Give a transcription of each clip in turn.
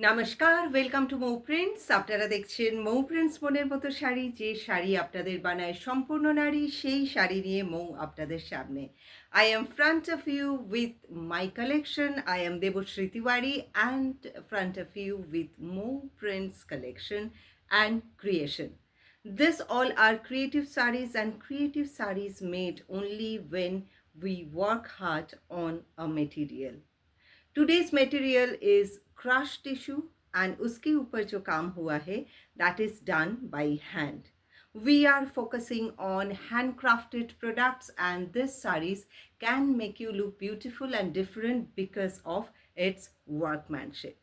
নমস্কার, welcome to Mou prints. আপনারা দেখছেন মৌ প্রিন্টস মনের মতো শাড়ি, যে শাড়ি আপনাদের বানায় সম্পূর্ণ নারী, সেই শাড়ি নিয়ে মৌ আপনাদের সামনে। I am front of you with my collection. I am Debashri Tiwari and front of you with Mou Prints collection and creation. This all are creative sarees and creative sarees made only when we work hard on a material. Today's material is crushed tissue and उसके ऊपर जो काम हुआ है that is done by hand. We are focusing on handcrafted products and this sarees can make you look beautiful and different because of its workmanship.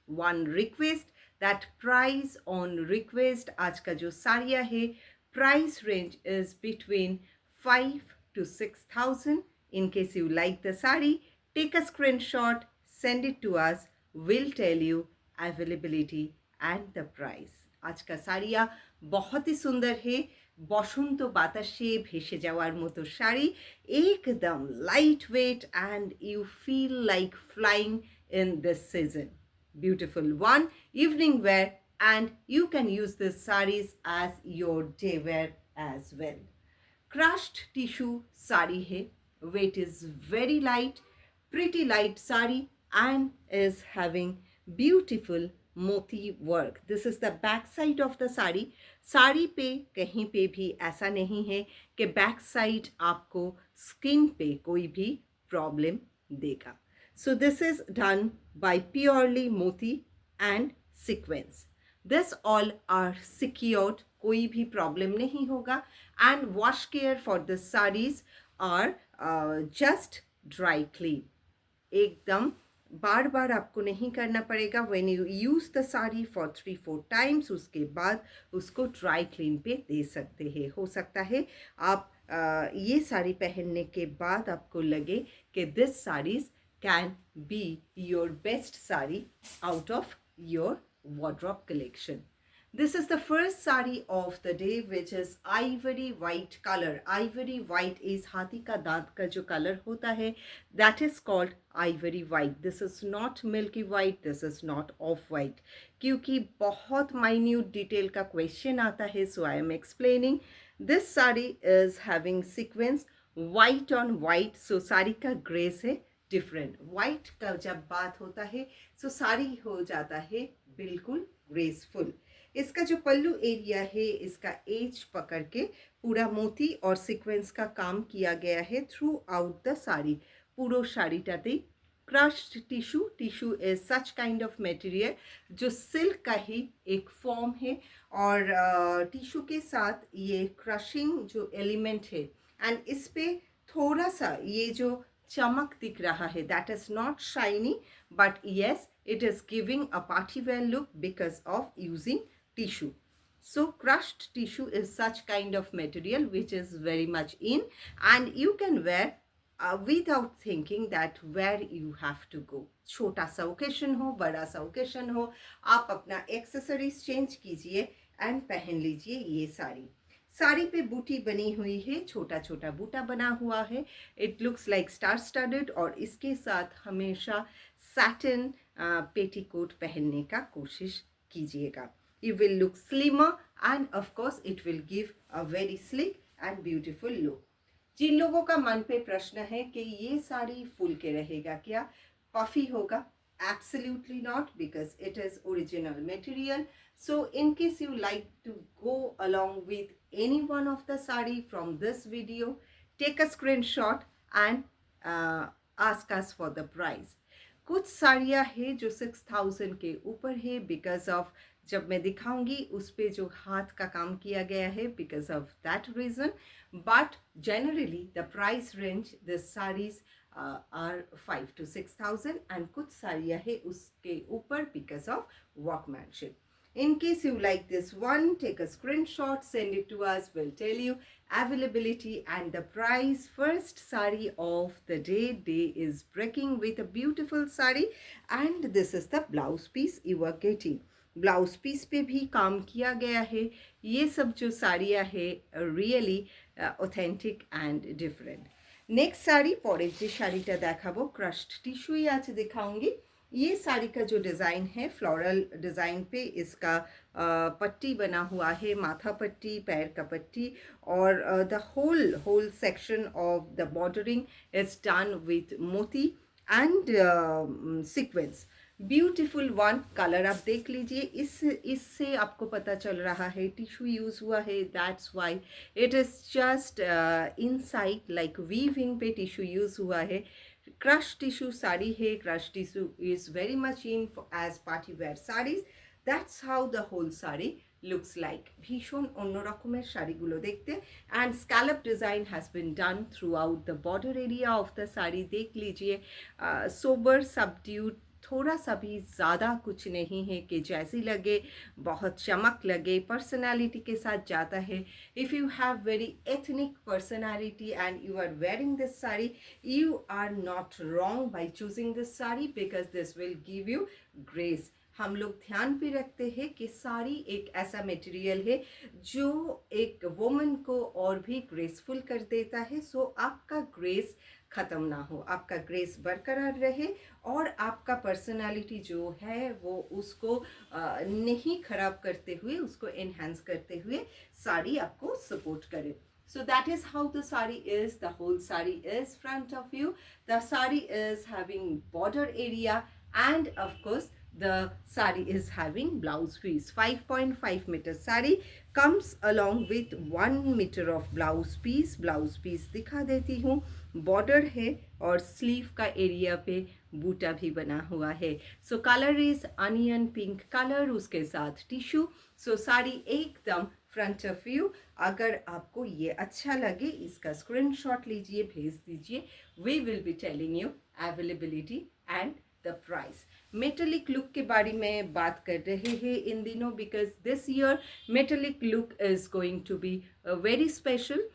One request that price on request आज का जो साड़ियाँ है price range is between 5 to 6,000. In case you like the sari, take a screenshot, send it to us. We'll tell you availability and the price. आज का साड़ियाँ बहुत ही सुंदर है, বসন্ত বাতাসে ভেসে যাওয়ার মতো শাড়ি, একদম light weight and you feel like flying in this season. Beautiful one, evening wear, and you can use these sarees as your day wear as well. Crushed tissue sari hai, weight is very light, pretty light sari and is having beautiful moti work. This is the back side of the sari. Sari पे कहीं पे भी ऐसा नहीं है कि back side आपको skin पे कोई भी प्रॉब्लम देगा. So this is done by purely moti and sequence. This all are secured, कोई भी प्रॉब्लम नहीं होगा. And wash care for the sarees are just dry clean. एकदम बार बार आपको नहीं करना पड़ेगा. When you use the sari for 3-4 times उसके बाद उसको ड्राई क्लीन पे दे सकते हैं. हो सकता है आप ये साड़ी पहनने के बाद आपको लगे कि this saris can be your best sari out of your wardrobe collection. This is the first sari of the day, which is ivory white color. Ivory white is हाथी का दांत का जो color होता है, that is called ivory white. This is not milky white, this is not off white. क्योंकि बहुत minute detail का question आता है, so I am explaining. This sari is having sequence white on white, so sari का grace है different. White का जब बात होता है, so साड़ी हो जाता है बिल्कुल graceful. इसका जो पल्लू एरिया है, इसका एज पकड़ के पूरा मोती और सीक्वेंस का काम किया गया है थ्रू आउट द साड़ी. পুরো শাড়িটাতেই crushed tissue is such kind of material जो सिल्क का ही एक फॉर्म है और टिश्यू के साथ ये क्रशिंग जो एलिमेंट है एंड इस पे थोड़ा सा ये जो चमक दिख रहा है, that is not shiny but yes it is giving a party wear look because of using tissue. So crushed tissue is such kind of material which is very much in and you can wear without thinking that where you have to go. छोटा सा occasion हो, बड़ा सा occasion हो, आप अपना accessories change कीजिए and पहन लीजिए ये साड़ी. साड़ी पे बूटी बनी हुई है, छोटा छोटा बूटा बना हुआ है. It looks like star studded और इसके साथ हमेशा सैटिन पेटीकोट पहनने का कोशिश कीजिएगा. You will look slimmer and of course it will give a very sleek and beautiful look. जिन लोगों का मन पे प्रश्न है कि ये साड़ी फुल के रहेगा क्या, पफी होगा, absolutely not because it is original material. So in case you like to go along with any one of the sari from this video, take a screenshot and ask us for the price. कुछ साड़ियाँ हैं जो 6,000 के ऊपर है because of, जब मैं दिखाऊंगी उस पे जो हाथ का काम किया गया है, because of that reason. But generally the price range the saris are 5 to 6,000 and कुछ साड़ियाँ है उसके ऊपर because of workmanship. In case you like this one, take a screenshot, send it to us. We'll tell you availability and the price. First sari of the day is breaking with a beautiful sari and this is the blouse piece you are getting. Blouse piece पे भी काम किया गया है. ये सब जो साड़ियाँ है really authentic and different. Next sari, পরের যে শাড়িটা দেখাবো ক্রাশড টিস্যুই আছে দেখাऊंगी. ये साड़ी का जो डिज़ाइन है फ्लोरल डिज़ाइन पे इसका पट्टी बना हुआ है, माथा पट्टी, पैर का पट्टी, और the whole section of the bordering is done with moti and sequins. Beautiful one colour आप देख लीजिए, इससे आपको पता चल रहा है टिश्यू यूज़ हुआ है, that's why it is just inside like weaving पे टिश्यू यूज़ हुआ है। क्रश टिश्यू साड़ी है, crush tissue is very much in as party wear saris, that's how the whole sari looks like. ভীষণ অন্য রকমের শাড়িগুলো দেখতে, and scallop design has been done throughout the border area of the sari. देख लीजिए, सोबर सबड्यूड, थोड़ा सा भी ज़्यादा कुछ नहीं है कि जैसी लगे बहुत चमक लगे, पर्सनालिटी के साथ जाता है। If you have very ethnic personality and you are wearing this sari, you are not wrong by choosing this sari because this will give you grace। हम लोग ध्यान भी रखते हैं कि साड़ी एक ऐसा मटेरियल है जो एक वुमन को और भी ग्रेसफुल कर देता है। सो आपका ग्रेस ख़त्म ना हो, आपका ग्रेस बरकरार रहे, और आपका पर्सनालिटी जो है वो उसको नहीं ख़राब करते हुए, उसको एनहांस करते हुए साड़ी आपको सपोर्ट करे। So that is how the sari is. The whole sari is front of you. The sari is having border area, and of course the sari is having blouse piece. 5.5 meter sari comes along with 1 meter of blouse piece. Blouse piece दिखा देती हूँ, border है और sleeve का area पे बूटा भी बना हुआ है। So color is onion pink color, उसके साथ टिश्यू। So साड़ी एकदम फ्रंट ऑफ व्यू। अगर आपको ये अच्छा लगे, इसका स्क्रीनशॉट लीजिए, भेज दीजिए। We will be telling you availability and the price. Metallic look के बारे में बात कर रहे हैं इन दिनों, because this year metallic look is going to be very special.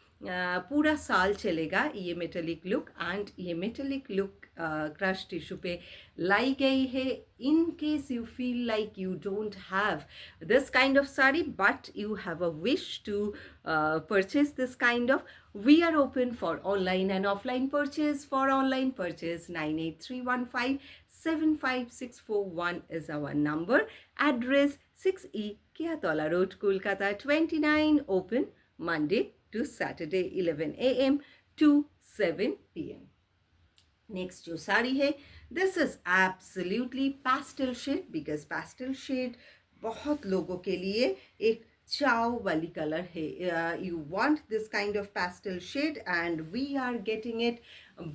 पूरा साल चलेगा ये मेटेलिक लुक, एंड ये मेटेलिक लुक क्रश टिश्यू पे लाई गई है। In case you feel like you don't have this kind of sari but you have a wish to purchase this kind of, we are open for online and offline purchase. For online purchase 9831575641 is our number. Address 6E Kiatola Road, Kolkata 29, open Monday to Saturday 11 a.m. to 7 p.m. Next जो साड़ी है, this is absolutely pastel shade, because pastel shade बहुत लोगों के लिए एक चाव वाली colour है। You want this kind of pastel shade and we are getting it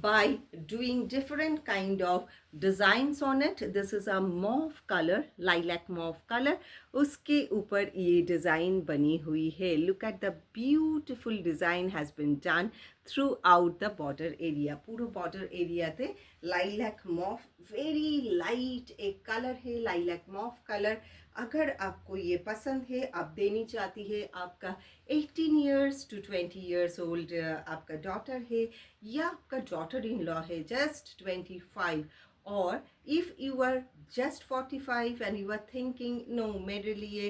by doing different kind of designs on it. This is a mauve color, lilac mauve color, उसके ऊपर ये डिज़ाइन बनी हुई है। Look at the beautiful design has been done throughout the border area। पूरा border area ते lilac mauve, very light एक colour है, lilac mauve कलर। अगर आपको ये पसंद है, आप देनी चाहती है, आपका 18 years to 20 years old आपका डॉटर है, या आपका डॉटर इन लॉ है जस्ट 25, और if you are just 45 and you are thinking no मेरे लिए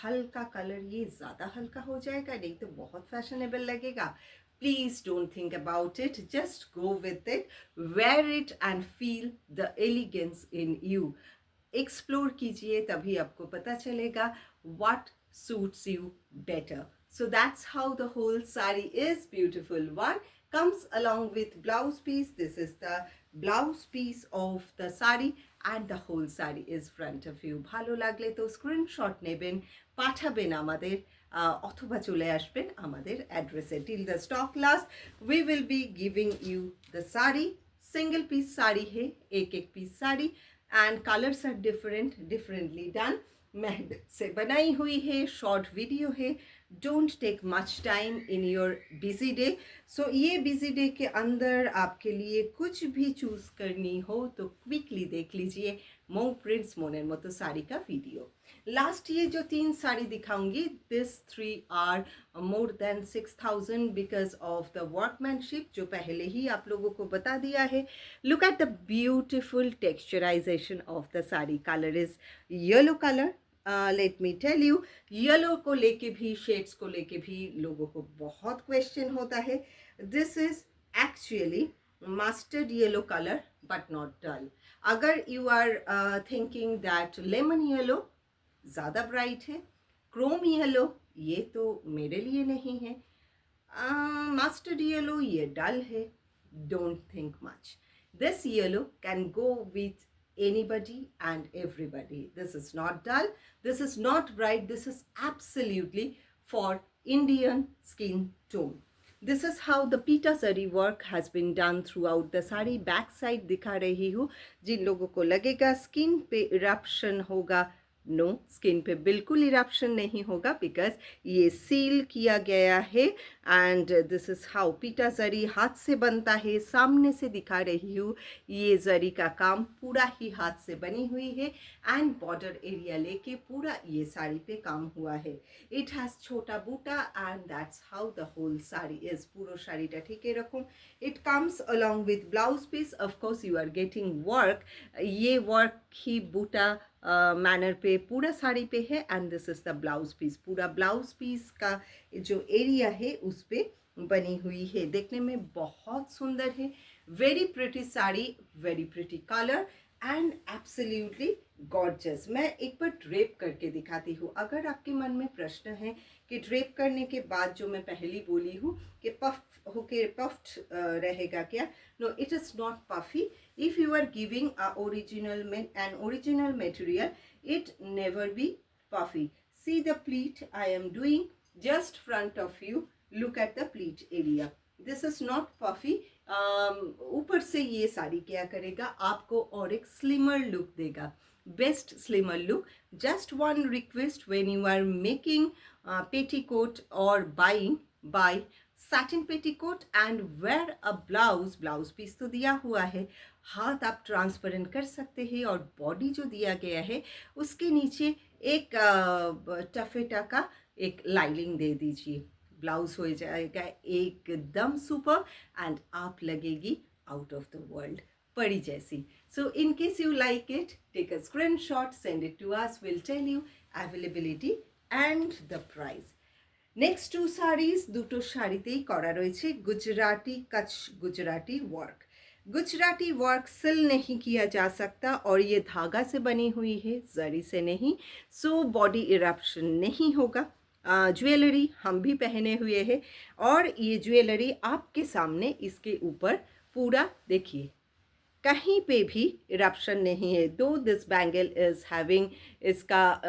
हल्का कलर ये ज़्यादा हल्का हो जाएगा, नहीं तो बहुत फैशनेबल लगेगा, please don't think about it, just go with it, wear it and feel the elegance in you. Explore कीजिए, तभी आपको पता चलेगा what suits you better. So that's how the whole sari is. Beautiful one comes along with blouse piece. This is the blouse piece of the sari and the whole sari is front of you. ভালো লাগলে তো screenshot নেবেন, পাঠাবেন আমাদের, অথবা চলে আসবেন আমাদের অ্যাড্রেসে। Till the stock last we will be giving you the sari. Single piece sari है, एक एक piece sari, and colours are differently done. मेहनत से बनाई हुई है, शॉर्ट वीडियो है, don't take much time in your busy day. So ये बिजी डे के अंदर आपके लिए कुछ भी चूज़ करनी हो तो क्विकली देख लीजिए मऊ प्रिंट्स मोनेर मतो साड़ी का वीडियो। लास्ट ये जो 3 साड़ी दिखाऊंगी, this 3 are more than 6000 because of the workmanship जो पहले ही आप लोगों को बता दिया है। Look at the beautiful texturisation of the sari. Colour is yellow colour. Let me tell you, yellow को लेके भी, शेड्स को लेके भी लोगों को बहुत क्वेश्चन होता है। This is actually mustard yellow color but not dull. अगर you are thinking that lemon yellow ज़्यादा ब्राइट है, क्रोम येलो ये तो मेरे लिए नहीं है, मस्टर्ड येलो ये डल है, don't think much. This yellow can go with anybody and everybody. This is not dull, this is not bright, this is absolutely for Indian skin tone. This is how the pita zari work has been done throughout the sari. Back side दिखा रही हूँ. जिन लोगों को लगेगा skin पे eruption होगा, no, skin पे बिल्कुल इरप्शन नहीं होगा, बिकॉज ये सील किया गया है. एंड दिस इज़ हाउ पीटा जरी हाथ से बनता है. सामने से दिखा रही हूँ, ये जरी का काम पूरा ही हाथ से बनी हुई है. एंड बॉर्डर एरिया लेके पूरा ये साड़ी पे काम हुआ है. इट हैज़ छोटा बूटा and that's how the whole sari is. पूरो শাড়িটা ঠিকই এরকম. It comes along with blouse piece. Of course you are getting work. ये वर्क ही बूटा मैनर पे पूरा साड़ी पे है. And this is the blouse piece. पूरा ब्लाउज पीस का जो एरिया है उस पे बनी हुई है. देखने में बहुत सुंदर है. Very pretty sari, very pretty colour and absolutely gorgeous. मैं एक बार ड्रेप करके दिखाती हूँ. अगर आपके मन में प्रश्न है कि ड्रेप करने के बाद जो मैं पहली बोली हूँ कि पफ होके पफ्ड रहेगा क्या, no, it is not puffy. If you are giving an original material, it never be puffy. See the pleat I am doing just front of you. Look at the pleat area. This is not puffy. ऊपर से ये साड़ी क्या करेगा, आपको और एक slimmer look देगा. Best slimmer look. Just one request, when you are making petticoat or buying, buy satin petticoat and wear a blouse. Blouse piece तो दिया हुआ है, हाथ आप ट्रांसपेरेंट कर सकते हैं, और बॉडी जो दिया गया है उसके नीचे एक टफेटा का एक लाइनिंग दे दीजिए. ब्लाउज हो जाएगा एकदम सुपर एंड आप लगेगी आउट ऑफ द वर्ल्ड, परी जैसी. So in case you like it, take a screenshot, send it to us. Will tell you availability and the price. Next two saris, দুটো শাড়িতেই করা রয়েছে गुजराती कच्छ गुजराती वर्क. गुजराती वर्क सिल नहीं किया जा सकता, और ये धागा से बनी हुई है, जरी से नहीं. सो बॉडी इरप्शन नहीं होगा. ज्वेलरी हम भी पहने हुए हैं, और ये ज्वेलरी आपके सामने इसके ऊपर पूरा देखिए, कहीं पे भी इरप्शन नहीं है. दो दिस बैंगल इज हैविंग, इसका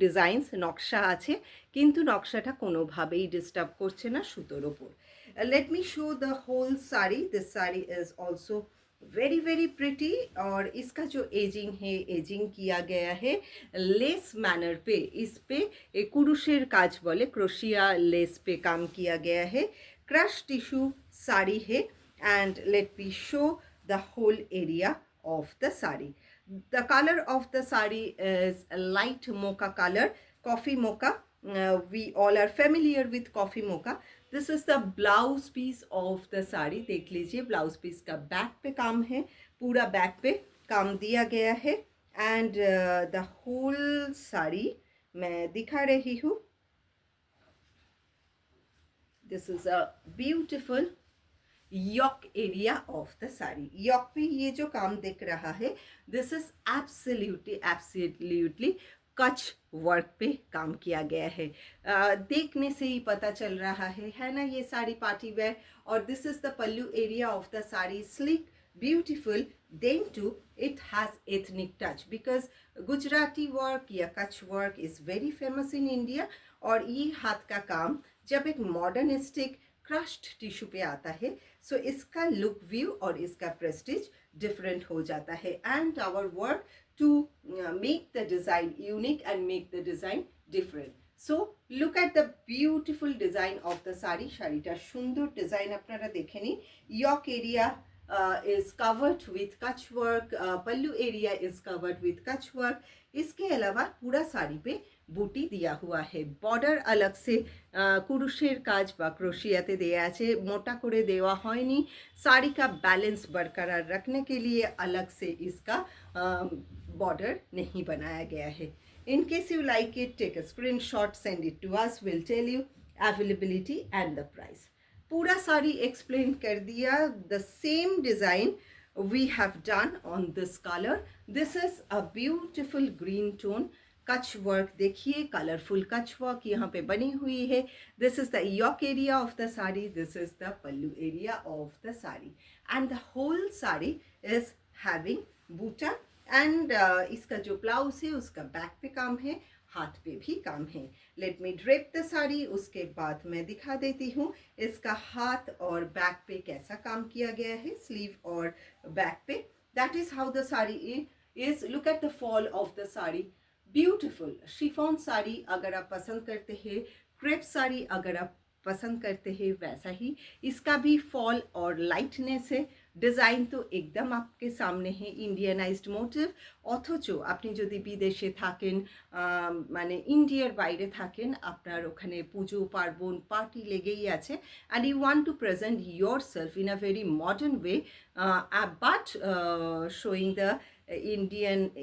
ডিজাইনস নকশা আছে, কিন্তু নকশাটা কোনোভাবেই ডিস্টার্ব করছে না সুতোর ওপর. Let me show the whole sari. This sari is also very very pretty. और इसका जो एजिंग है, एजिंग किया गया है लेस मैनर पे. इस पे कुरुशेर काज बोले, क्रोशिया लेस पे काम किया गया है. क्रश टिश्यू साड़ी है. And let me show the whole area of the sari. The color of the sari is a light mocha color, coffee mocha. We all are familiar with coffee mocha. This is the blouse piece of the sari. देख लीजिए, blouse piece का back पे काम है, पूरा back पे काम दिया गया है. एंड द होल साड़ी मैं दिखा रही हूँ. This is a beautiful yoke area of the sari. Yoke पे ये जो काम दिख रहा है, this is absolutely Kutch work पे काम किया गया है. देखने से ही पता चल रहा है ना, ये साड़ी पार्टी वेयर. और this is the pallu area of the sari, slick, beautiful. Then too it has ethnic touch, because Gujarati work या Kutch work is very famous in India. और ये हाथ का काम जब एक मॉडर्निस्टिक क्रश्ड टिश्यू पे आता है, सो इसका लुक व्यू और इसका प्रेस्टीज डिफरेंट हो जाता है. And our work to make the design unique and make the design different. So look at the beautiful design of the sari. শাড়িটা সুন্দর ডিজাইন আপনারা দেখে নিন. Yoke area is covered with Kutch work, pallu area is covered with Kutch work. इसके अलावा पूरा साड़ी पे बूटी दिया हुआ है. बॉर्डर अलग से कुरुशेर काज বা ক্রোশিয়াতে দেয়া আছে, মোটা করে দেওয়া হয়নি. साड़ी का बैलेंस बरकरार रखने के लिए अलग से इसका बॉर्डर नहीं बनाया गया है. In case you like it, take a screenshot, send it to us. We'll tell you availability and the price. पूरा साड़ी एक्सप्लेन कर दिया. The same design we have done on this color. This is a beautiful green tone. Kutch work देखिए, colourful Kutch work यहाँ पे बनी हुई है. This is the yoke area of the sari, this is the pallu area of the sari, and the whole sari is having buta. And इसका जो blouse है उसका बैक पे काम है, हाथ पे भी काम है. Let me drape the sari, उसके बाद मैं दिखा देती हूँ इसका हाथ और बैक पे कैसा काम किया गया है, स्लीव और बैक पे. That is how the sari is. Look at the fall of the sari, beautiful chiffon sari अगर आप पसंद करते हैं, क्रेप साड़ी अगर आप पसंद करते हैं, वैसा ही इसका भी फॉल और लाइटनेस है. ডিজাইন তো একদম आपके সামনে है, ইন্ডিয়ানাইজড মোটিভ. অথচ আপনি যদি বিদেশে থাকেন, মানে ইন্ডিয়ার বাইরে থাকেন, আপনার ওখানে পুজো পার্বণ পার্টি লেগেই আছে, and you want to present yourself in a very modern way, but showing the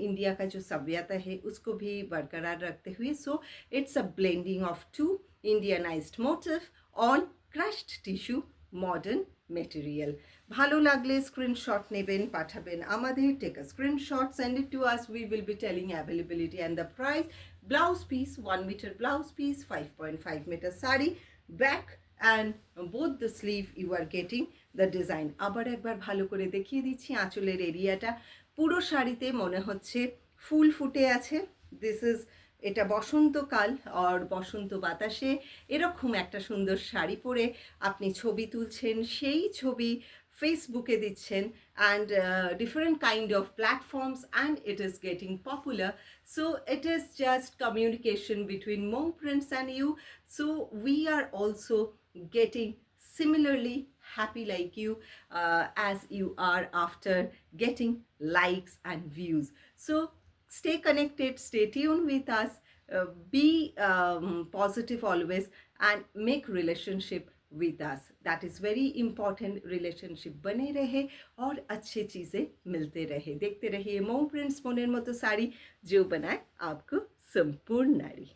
India का जो सभ्यता है उसको भी बरकरार रखते हुए. So it's a blending of two Indianised motif on crushed tissue modern material. ভালো লাগলে স্ক্রিনশট নেবেন, পাঠাবেন আমাদের. Take a screenshot, send it to us, we will be telling availability and the price. Blouse piece 1 metre blouse piece, 5.5 metre sari, back and both the sleeve you are getting the design. আবার একবার ভালো করে দেখিয়ে দিচ্ছি আঁচলের এরিয়াটা. পুরো শাড়িতে মনে হচ্ছে ফুল ফুটে আছে. দিস ইজ, এটা বসন্তকাল আর বসন্ত বাতাসে এরকম একটা সুন্দর শাড়ি পরে আপনি ছবি তুলছেন, সেই ছবি ফেসবুকে দিচ্ছেন, and different kind of platforms, and it is getting popular. So it is just communication between Mou prints and you. So we are also getting similarly happy like you, as you are after getting likes and views. So stay connected, stay tuned with us, be positive always, and make relationship with us. That is very important. relationship बने रहे और अच्छी चीज़ें मिलते रहे. देखते रहिए मौ प्रिंट्स मोनेर मतो साड़ी, जो बनाए आपको संपूर्ण नारी.